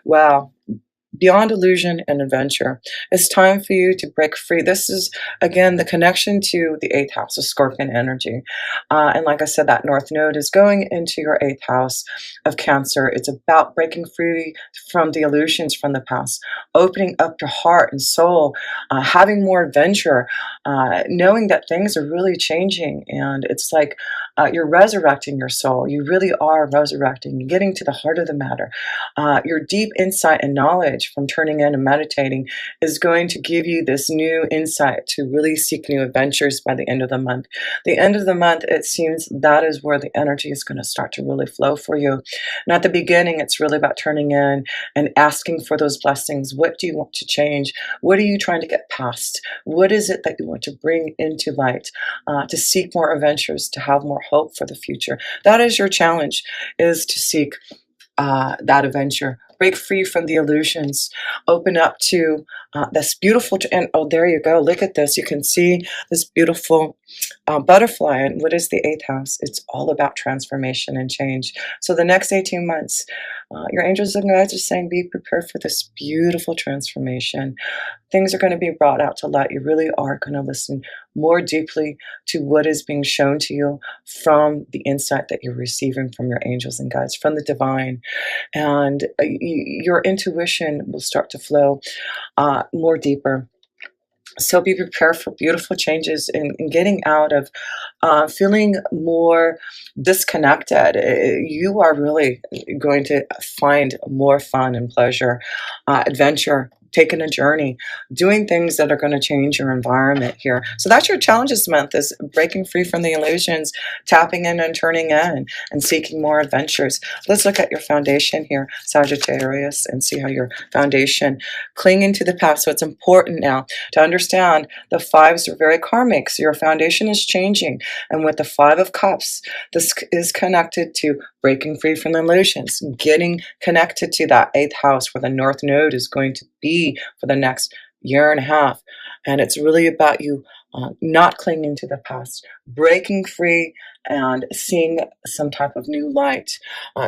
Wow. Beyond illusion and adventure. It's time for you to break free. This is, again, the connection to the eighth house of Scorpion energy. And like I said, that North Node is going into your eighth house of Cancer. It's about breaking free from the illusions from the past, opening up your heart and soul, having more adventure, knowing that things are really changing. And it's like you're resurrecting your soul. You really are resurrecting, getting to the heart of the matter. Your deep insight and knowledge from turning in and meditating is going to give you this new insight to really seek new adventures by the end of the month. The end of the month, it seems that is where the energy is going to start to really flow for you. And at the beginning, it's really about turning in and asking for those blessings. What do you want to change? What are you trying to get past? What is it that you want to bring into light, to seek more adventures, to have more hope for the future? That is your challenge, is to seek that adventure. Break free from the illusions. Open up to this beautiful, and oh, there you go. Look at this. You can see this beautiful butterfly. And what is the eighth house? It's all about transformation and change. So the next 18 months, your angels and guides are saying, be prepared for this beautiful transformation. Things are going to be brought out to light. You really are going to listen more deeply to what is being shown to you from the insight that you're receiving from your angels and guides, from the divine. And your intuition will start to flow more deeper. So be prepared for beautiful changes in getting out of feeling more disconnected. You are really going to find more fun and pleasure, adventure, taking a journey, doing things that are going to change your environment here. So that's your challenge this month, is breaking free from the illusions, tapping in and turning in, and seeking more adventures. Let's look at your foundation here, Sagittarius, and see how your foundation, clinging to the past. So it's important now to understand the fives are very karmic. So your foundation is changing. And with the Five of Cups, this is connected to breaking free from the illusions, getting connected to that eighth house where the North Node is going to be for the next year and a half. And it's really about you not clinging to the past, breaking free and seeing some type of new light.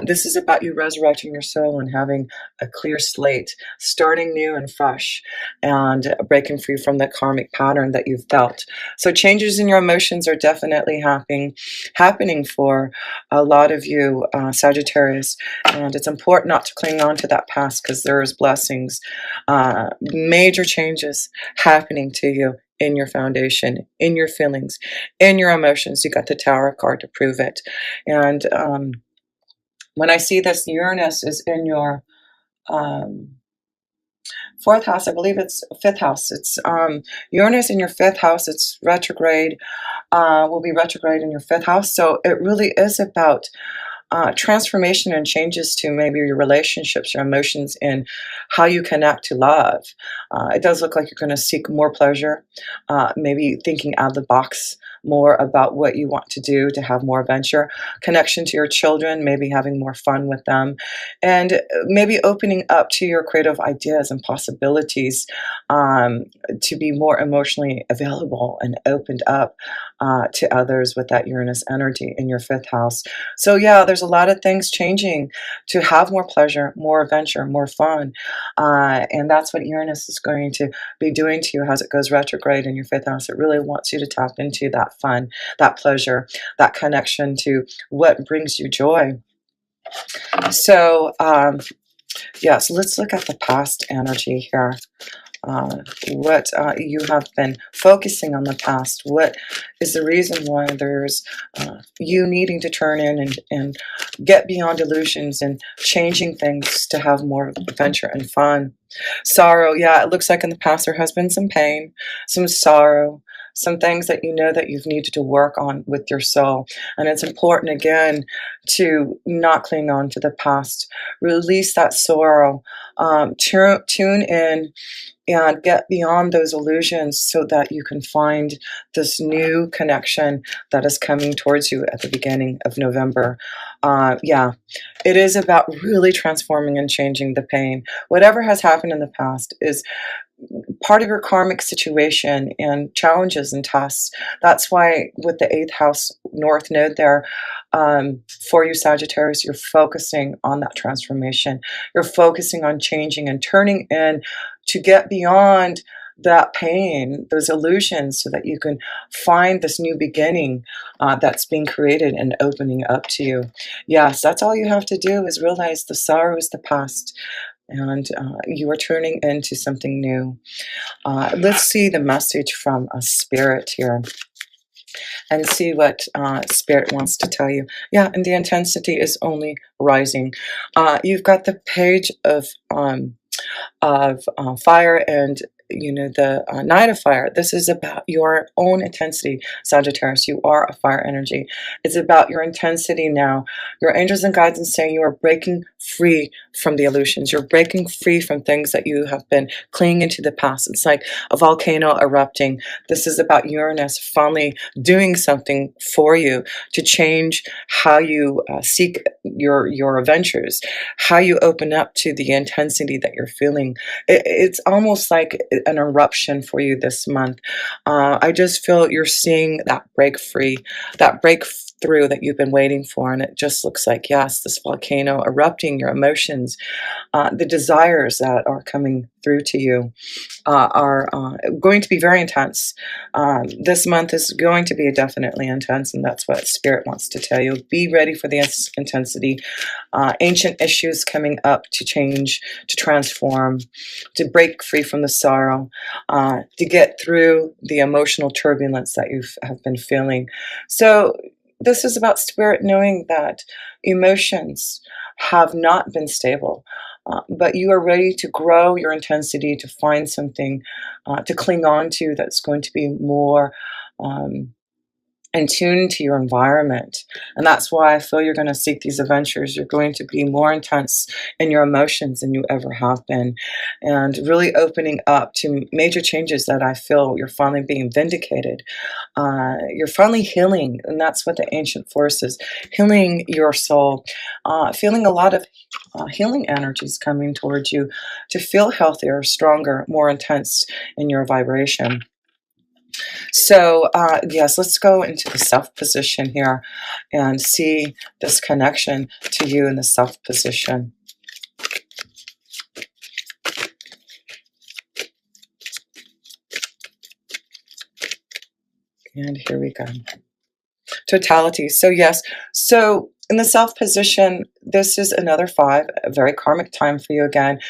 This is about you resurrecting your soul and having a clear slate, starting new and fresh, and breaking free from the karmic pattern that you've felt. So changes in your emotions are definitely happening for a lot of you, Sagittarius. And it's important not to cling on to that past, because there's blessings, major changes happening to you in your foundation, in your feelings, in your emotions. You got the Tower card to prove it. And when I see this, Uranus is in your fourth house. I believe it's fifth house. It's Uranus in your fifth house. It's retrograde, will be retrograde in your fifth house. So it really is about transformation and changes to maybe your relationships, your emotions, and how you connect to love. It does look like you're going to seek more pleasure, maybe thinking out of the box more about what you want to do to have more adventure, connection to your children, maybe having more fun with them, and maybe opening up to your creative ideas and possibilities, to be more emotionally available and opened up to others with that Uranus energy in your fifth house. So yeah, there's a lot of things changing to have more pleasure, more adventure, more fun. And that's what Uranus is going to be doing to you as it goes retrograde in your fifth house. It really wants you to tap into that fun, that pleasure, that connection to what brings you joy. So yeah, so let's look at the past energy here. What you have been focusing on the past. What is the reason why there's you needing to turn in and get beyond illusions and changing things to have more adventure and fun? Sorrow, yeah, it looks like in the past there has been some pain, some sorrow, some things that you know that you've needed to work on with your soul. And it's important, again, to not cling on to the past. Release that sorrow. Tune in and get beyond those illusions so that you can find this new connection that is coming towards you at the beginning of November. Yeah, it is about really transforming and changing the pain. Whatever has happened in the past is part of your karmic situation and challenges and tasks. That's why with the eighth house North Node there, for you, Sagittarius. You're focusing on that transformation. You're focusing on changing and turning in to get beyond that pain, those illusions, so that you can find this new beginning that's being created and opening up to you. Yes, that's all you have to do is realize the sorrow is the past, and you are turning into something new. Let's see the message from a spirit here and see what spirit wants to tell you. Yeah, and the intensity is only rising. You've got the page of fire, and the Knight of Fire. This is about your own intensity, Sagittarius. You are a fire energy. It's about your intensity now. Your angels and guides are saying you are breaking free from the illusions. You're breaking free from things that you have been clinging into the past. It's like a volcano erupting. This is about Uranus finally doing something for you to change how you seek your adventures, how you open up to the intensity that you're feeling. It's almost like an eruption for you this month. I just feel you're seeing that break free, that breakthrough that you've been waiting for. And it just looks like, yes, this volcano erupting, your emotions, the desires that are coming through to you are going to be very intense. This month is going to be definitely intense, and that's what Spirit wants to tell you. Be ready for the intensity. Ancient issues coming up to change, to transform, to break free from the sorrow, to get through the emotional turbulence that you have been feeling. So this is about Spirit knowing that emotions have not been stable. But you are ready to grow your intensity, to find something to cling on to that's going to be more in tune to your environment. And that's why I feel you're going to seek these adventures. You're going to be more intense in your emotions than you ever have been, and really opening up to major changes that I feel you're finally being vindicated. You're finally healing, and that's what the ancient force is, healing your soul, feeling a lot of healing energies coming towards you to feel healthier, stronger, more intense in your vibration. So, yes, let's go into the self position here and see this connection to you in the self position. And here we go. Totality. So, yes. So, in the self position, this is another 5, a very karmic time for you again,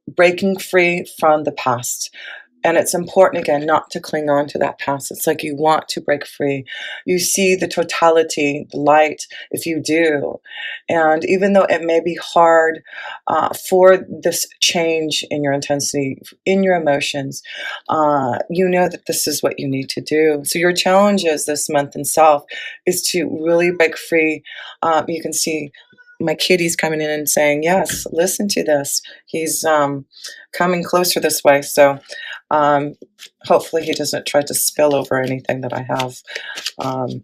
breaking free from the past. And it's important, again, not to cling on to that past. It's like you want to break free. You see the totality, the light, if you do. And even though it may be hard for this change in your intensity, in your emotions, you know that this is what you need to do. So your challenges this month in self is to really break free. You can see my kitty's coming in and saying, yes, listen to this. He's coming closer this way. So um, hopefully he doesn't try to spill over anything that I have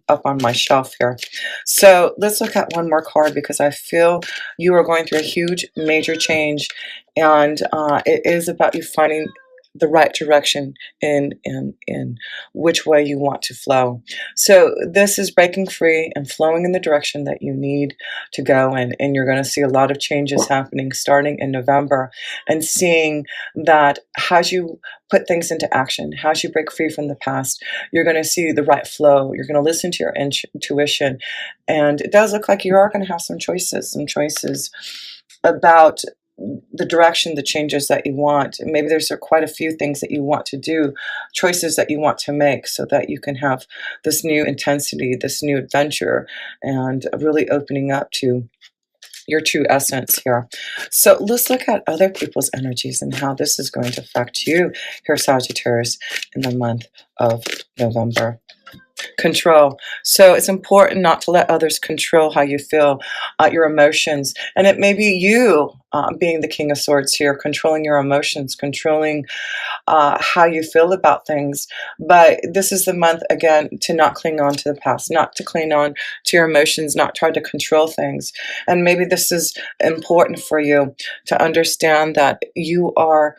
up on my shelf here. So let's look at one more card, because I feel you are going through a huge major change, and it is about you finding the right direction in which way you want to flow. So this is breaking free and flowing in the direction that you need to go in, and you're going to see a lot of changes happening starting in November, and seeing that as you put things into action, as you break free from the past, you're going to see the right flow. You're going to listen to your intuition, and it does look like you are going to have some choices about the direction, the changes that you want. Maybe there's quite a few things that you want to do, choices that you want to make, so that you can have this new intensity, this new adventure, and really opening up to your true essence here. So let's look at other people's energies and how this is going to affect you here, Sagittarius, in the month of November. Control. So it's important not to let others control how you feel, your emotions. And it may be you being the King of Swords here, controlling your emotions, controlling how you feel about things. But this is the month, again, to not cling on to the past, not to cling on to your emotions, not try to control things. And maybe this is important for you to understand that you are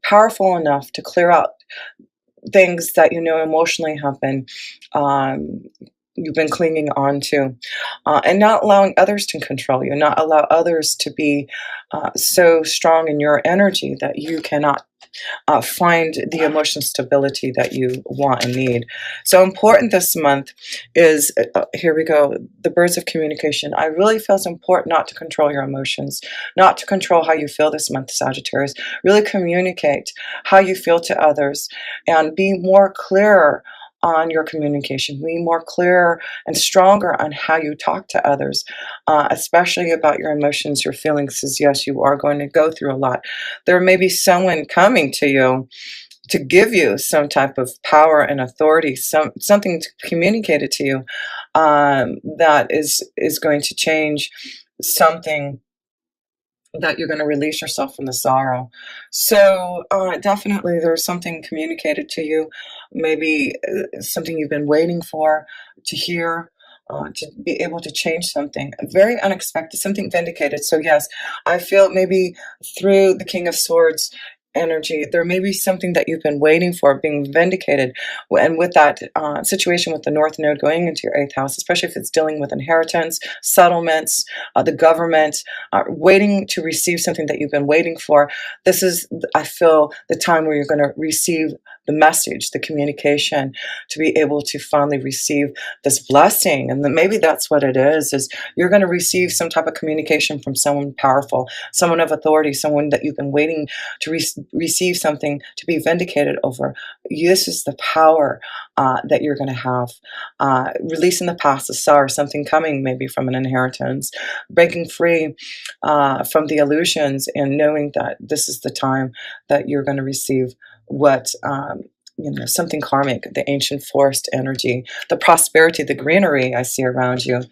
powerful enough to clear out things that you know emotionally have been um, you've been clinging on to, and not allowing others to control you, not allow others to be so strong in your energy that you cannot find the emotional stability that you want and need. So important this month is, here we go, the birds of communication. I really feel it's important not to control your emotions, not to control how you feel this month, Sagittarius. Really communicate how you feel to others and be more clearer on your communication, be more clear and stronger on how you talk to others, especially about your emotions, your feelings, because yes, you are going to go through a lot. There may be someone coming to you to give you some type of power and authority, something communicated to you that is going to change something, that you're going to release yourself from the sorrow. So definitely there's something communicated to you, maybe something you've been waiting for to hear, to be able to change something very unexpected, something vindicated. So yes, I feel maybe through the King of Swords energy, there may be something that you've been waiting for being vindicated. And with that situation with the North Node going into your 8th house, especially if it's dealing with inheritance, settlements, the government, waiting to receive something that you've been waiting for, this is, I feel, the time where you're going to receive the message, the communication, to be able to finally receive this blessing. And then maybe that's what it is you're going to receive some type of communication from someone powerful, someone of authority, someone that you've been waiting to receive something to be vindicated over. This is the power that you're going to have. Releasing the past, the sorrow, something coming maybe from an inheritance, breaking free from the illusions, and knowing that this is the time that you're going to receive what something karmic, the ancient forest energy, the prosperity, the greenery I see around you.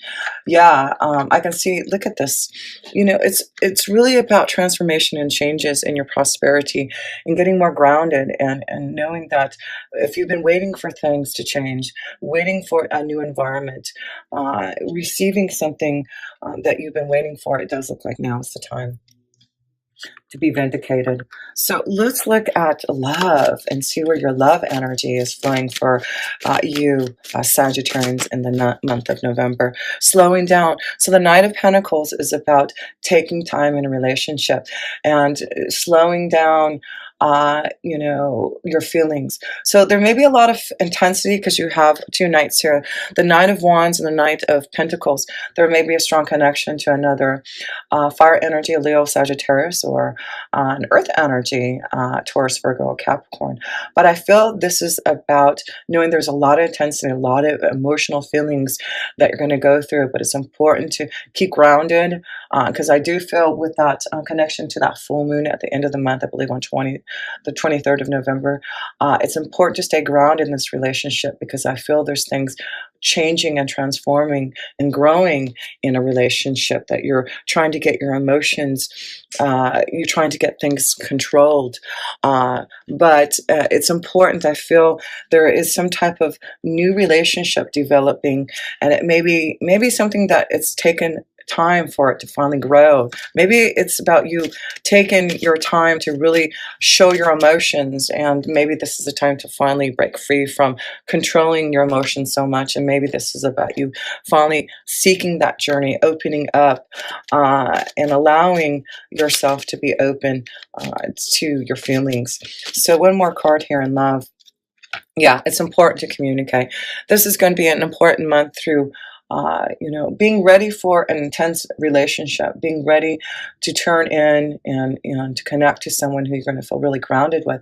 Yeah, I can see, look at this. It's really about transformation and changes in your prosperity and getting more grounded, and knowing that if you've been waiting for things to change, waiting for a new environment, receiving something that you've been waiting for, it does look like now is the time to be vindicated. So let's look at love and see where your love energy is flowing for you, Sagittarians, in the month of November. Slowing down. So the Knight of Pentacles is about taking time in a relationship and slowing down your feelings. So there may be a lot of intensity because you have two knights here, the Knight of Wands and the Knight of Pentacles. There may be a strong connection to another fire energy, a Leo, Sagittarius, or an earth energy, Taurus, Virgo, Capricorn. But I feel this is about knowing there's a lot of intensity, a lot of emotional feelings that you're going to go through, but it's important to keep grounded, because I do feel with that connection to that full moon at the end of the month, I believe on the 23rd of November, it's important to stay grounded in this relationship, because I feel there's things changing and transforming and growing in a relationship, that you're trying to get your emotions, you're trying to get things controlled, but it's important. I feel there is some type of new relationship developing, and it maybe something that it's taken time for it to finally grow. Maybe it's about you taking your time to really show your emotions, and maybe this is the time to finally break free from controlling your emotions so much, and maybe this is about you finally seeking that journey, opening up, and allowing yourself to be open to your feelings. So one more card here in love. Yeah, it's important to communicate. This is going to be an important month through being ready for an intense relationship, being ready to turn in and to connect to someone who you're going to feel really grounded with.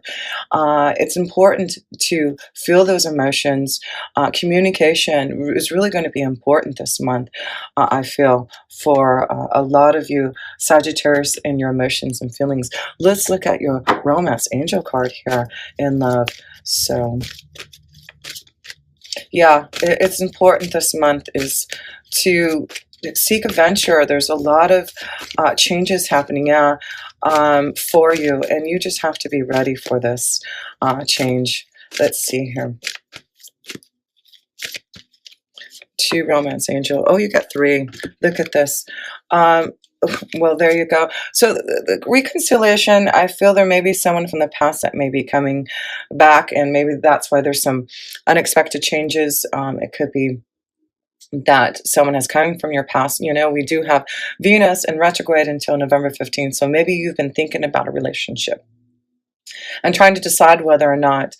It's important to feel those emotions. Communication is really going to be important this month, I feel, for a lot of you, Sagittarius, and your emotions and feelings. Let's look at your romance angel card here in love. So yeah, it's important this month is to seek adventure. There's a lot of changes happening for you, and you just have to be ready for this change. Let's see here. 2 romance angel. Oh, you got 3. Look at this. Well, there you go. So the reconciliation, I feel there may be someone from the past that may be coming back, and maybe that's why there's some unexpected changes. It could be that someone has come from your past. You know, we do have Venus in retrograde until November 15th. So maybe you've been thinking about a relationship and trying to decide whether or not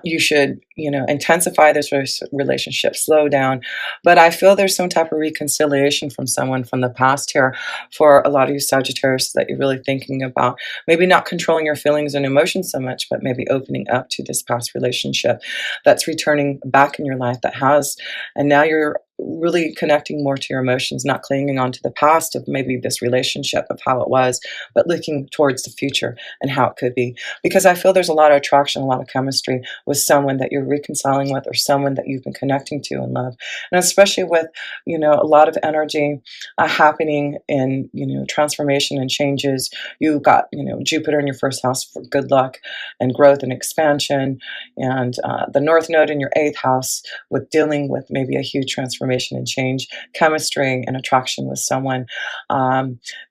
you should, you know, intensify this relationship, slow down. But I feel there's some type of reconciliation from someone from the past here for a lot of you Sagittarius that you're really thinking about. Maybe not controlling your feelings and emotions so much, but maybe opening up to this past relationship that's returning back in your life that has, and now you're really connecting more to your emotions, not clinging on to the past of maybe this relationship of how it was, but looking towards the future and how it could be. Because I feel there's a lot of attraction, a lot of chemistry with someone that you're reconciling with or someone that you've been connecting to in love. And especially with, you know, a lot of energy happening in, you know, transformation and changes. You got, you know, Jupiter in your first house for good luck and growth and expansion, and the North Node in your eighth house with dealing with maybe a huge transformation and change, chemistry and attraction with someone.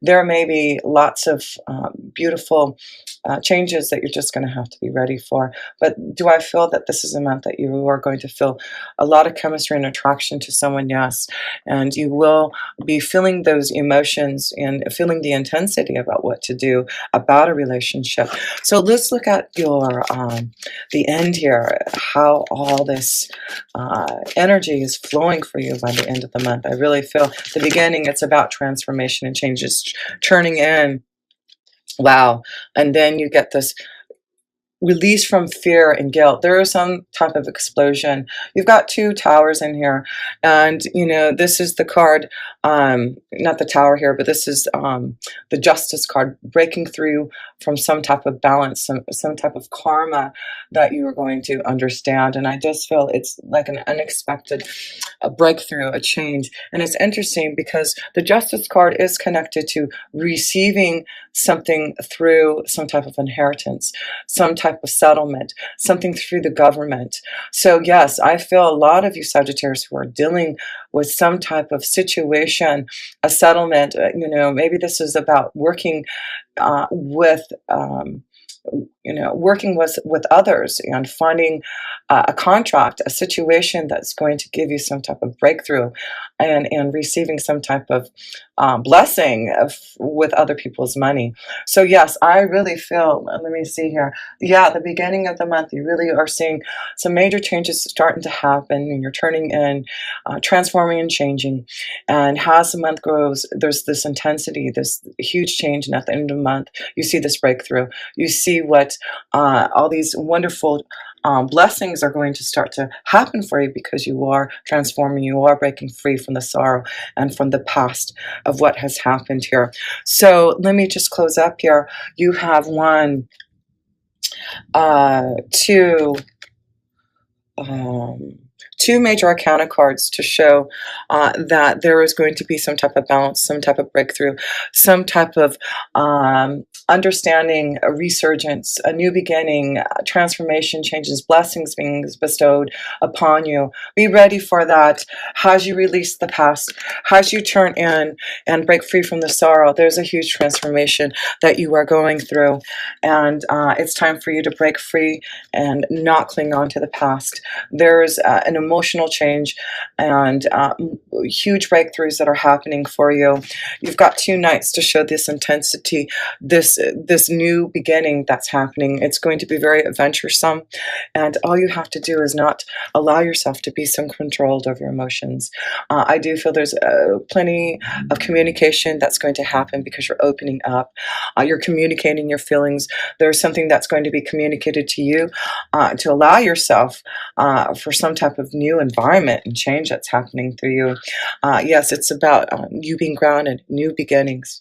There may be lots of beautiful changes that you're just going to have to be ready for. But do I feel that this is a month that you are going to feel a lot of chemistry and attraction to someone? Yes. And you will be feeling those emotions and feeling the intensity about what to do about a relationship. So let's look at your the end here, how all this energy is flowing for you by the end of the month. I really feel the beginning, it's about transformation and changes, churning in. Wow. And then you get this release from fear and guilt. There is some type of explosion. You've got two towers in here, and you know this is the card, not the tower here, but this is the justice card, breaking through from some type of balance, some type of karma that you are going to understand. And I just feel it's like an unexpected a breakthrough, a change. And it's interesting because the justice card is connected to receiving something through some type of inheritance, some type of settlement, something through the government. So yes, I feel a lot of you Sagittarius who are dealing with some type of situation, a settlement, you know, maybe this is about working with you know, working with others and finding a contract, a situation that's going to give you some type of breakthrough, and receiving some type of blessing with other people's money. So yes, I really feel, let me see here. Yeah, the beginning of the month, you really are seeing some major changes starting to happen, and you're turning in, transforming and changing. And as the month grows, there's this intensity, this huge change. And at the end of the month, you see this breakthrough. You see what all these wonderful blessings are going to start to happen for you because you are transforming, you are breaking free from the sorrow and from the past of what has happened here. So let me just close up here. You have one, two, um, two major arcana cards to show that there is going to be some type of balance, some type of breakthrough, some type of understanding, a resurgence, a new beginning, transformation, changes, blessings being bestowed upon you. Be ready for that. As you release the past, as you turn in and break free from the sorrow, there's a huge transformation that you are going through. And it's time for you to break free and not cling on to the past. There's an emotional change and huge breakthroughs that are happening for you. You've got two nights to show this intensity, this new beginning that's happening. It's going to be very adventuresome, and all you have to do is not allow yourself to be so controlled over your emotions. I do feel there's plenty of communication that's going to happen because you're opening up. You're communicating your feelings. There's something that's going to be communicated to you to allow yourself for some type of new environment and change that's happening through you. Yes, it's about you being grounded, new beginnings.